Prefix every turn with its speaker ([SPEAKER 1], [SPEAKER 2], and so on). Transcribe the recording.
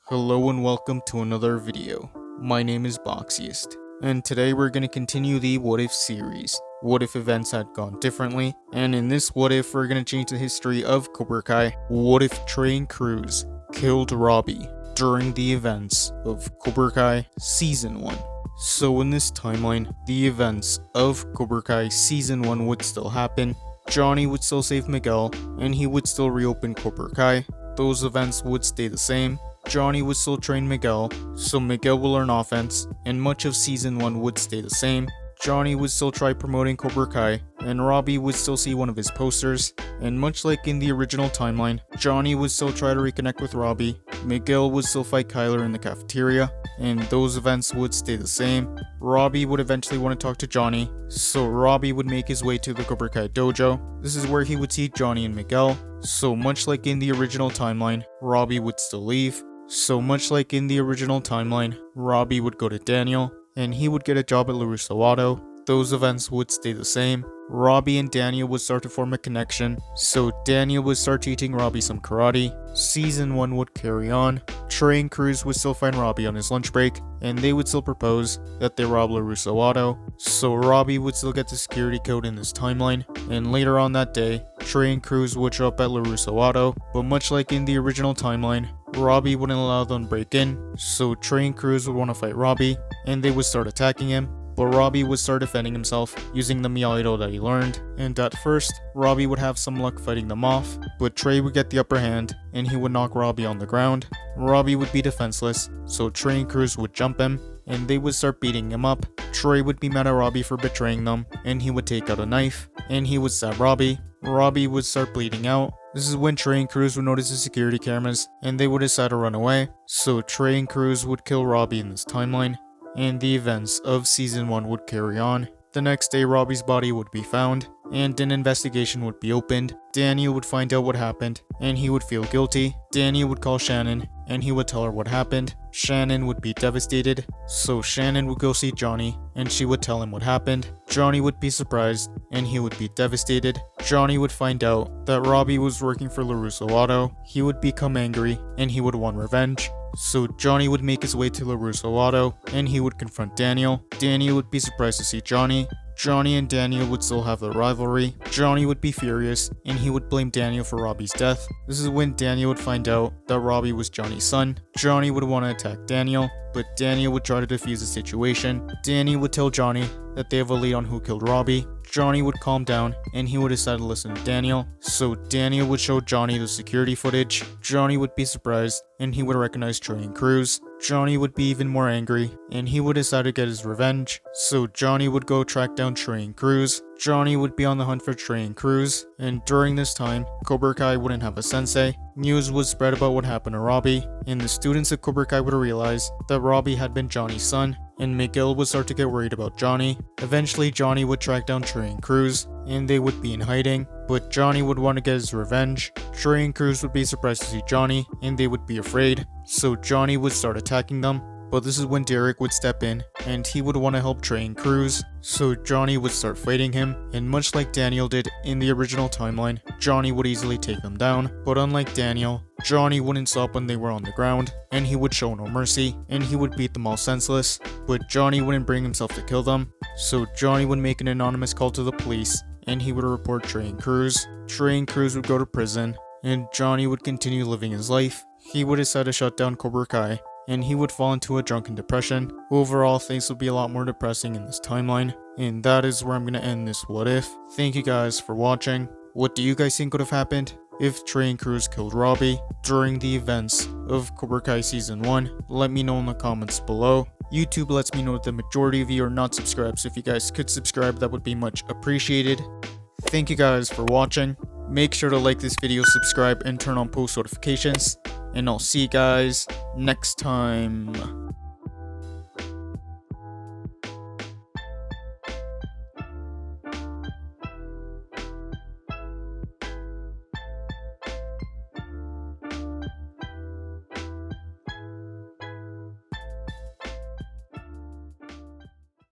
[SPEAKER 1] Hello and welcome to another video. My name is Boxiest, and today we're going to continue the What If series. What if events had gone differently? And in this What If, we're going to change the history of Cobra Kai. What if Trey and Cruz killed Robby during the events of Cobra Kai Season 1? So in this timeline, the events of Cobra Kai Season 1 would still happen. Johnny would still save Miguel, and he would still reopen Cobra Kai. Those events would stay the same. Johnny would still train Miguel, so Miguel will learn offense, and much of Season 1 would stay the same. Johnny would still try promoting Cobra Kai, and Robby would still see one of his posters, and much like in the original timeline, Johnny would still try to reconnect with Robby, Miguel would still fight Kyler in the cafeteria, and those events would stay the same. Robby would eventually want to talk to Johnny, so Robby would make his way to the Cobra Kai dojo. This is where he would see Johnny and Miguel. So much like in the original timeline, Robby would still leave. So much like in the original timeline, Robby would go to Daniel, and he would get a job at LaRusso Auto. Those events would stay the same. Robby and Daniel would start to form a connection, so Daniel would start teaching Robby some karate. Season 1 would carry on. Trey and Cruz would still find Robby on his lunch break, and they would still propose that they rob LaRusso Auto. So Robby would still get the security code in this timeline, and later on that day, Trey and Cruz would show up at LaRusso Auto, but much like in the original timeline, Robby wouldn't allow them to break in, so Trey and Cruz would want to fight Robby, and they would start attacking him. But Robby would start defending himself using the Miyagi-Do that he learned, and at first, Robby would have some luck fighting them off, but Trey would get the upper hand, and he would knock Robby on the ground. Robby would be defenseless, so Trey and Cruz would jump him, and they would start beating him up. Trey would be mad at Robby for betraying them, and he would take out a knife, and he would stab Robby. Robby would start bleeding out. This is when Trey and Cruz would notice the security cameras, and they would decide to run away, so Trey and Cruz would kill Robby in this timeline, and the events of Season 1 would carry on. The next day, Robby's body would be found, and an investigation would be opened. Daniel would find out what happened, and he would feel guilty. Daniel would call Shannon, and he would tell her what happened. Shannon would be devastated, so Shannon would go see Johnny, and she would tell him what happened. Johnny would be surprised, and he would be devastated. Johnny would find out that Robby was working for LaRusso Auto. He would become angry, and he would want revenge. So Johnny would make his way to LaRusso Auto, and he would confront Daniel. Daniel would be surprised to see Johnny. Johnny and Daniel would still have their rivalry. Johnny would be furious, and he would blame Daniel for Robby's death. This is when Daniel would find out that Robby was Johnny's son. Johnny would want to attack Daniel, but Daniel would try to defuse the situation. Daniel would tell Johnny that they have a lead on who killed Robby. Johnny would calm down, and he would decide to listen to Daniel. So Daniel would show Johnny the security footage. Johnny would be surprised, and he would recognize Trey and Cruz. Johnny would be even more angry, and he would decide to get his revenge. So Johnny would go track down Trey and Cruz. Johnny would be on the hunt for Trey and Cruz, and during this time, Cobra Kai wouldn't have a sensei. News would spread about what happened to Robby, and the students of Cobra Kai would realize that Robby had been Johnny's son, and Miguel would start to get worried about Johnny. Eventually, Johnny would track down Trey and Cruz, and they would be in hiding, but Johnny would want to get his revenge. Trey and Cruz would be surprised to see Johnny, and they would be afraid, so Johnny would start attacking them. But this is when Derek would step in, and he would want to help Trey and Cruz, so Johnny would start fighting him, and much like Daniel did in the original timeline, Johnny would easily take them down. But unlike Daniel, Johnny wouldn't stop when they were on the ground, and he would show no mercy, and he would beat them all senseless, but Johnny wouldn't bring himself to kill them, so Johnny would make an anonymous call to the police, and he would report Trey and Cruz. Trey and Cruz would go to prison, and Johnny would continue living his life. He would decide to shut down Cobra Kai, and he would fall into a drunken depression. Overall, things would be a lot more depressing in this timeline, and that is where I'm going to end this What If. Thank you guys for watching. What do you guys think would have happened if Trey and Cruz killed Robby during the events of Cobra Kai Season 1? Let me know in the comments below. YouTube lets me know that the majority of you are not subscribed, so if you guys could subscribe, that would be much appreciated. Thank you guys for watching. Make sure to like this video, subscribe, and turn on post notifications. And I'll see you guys next time.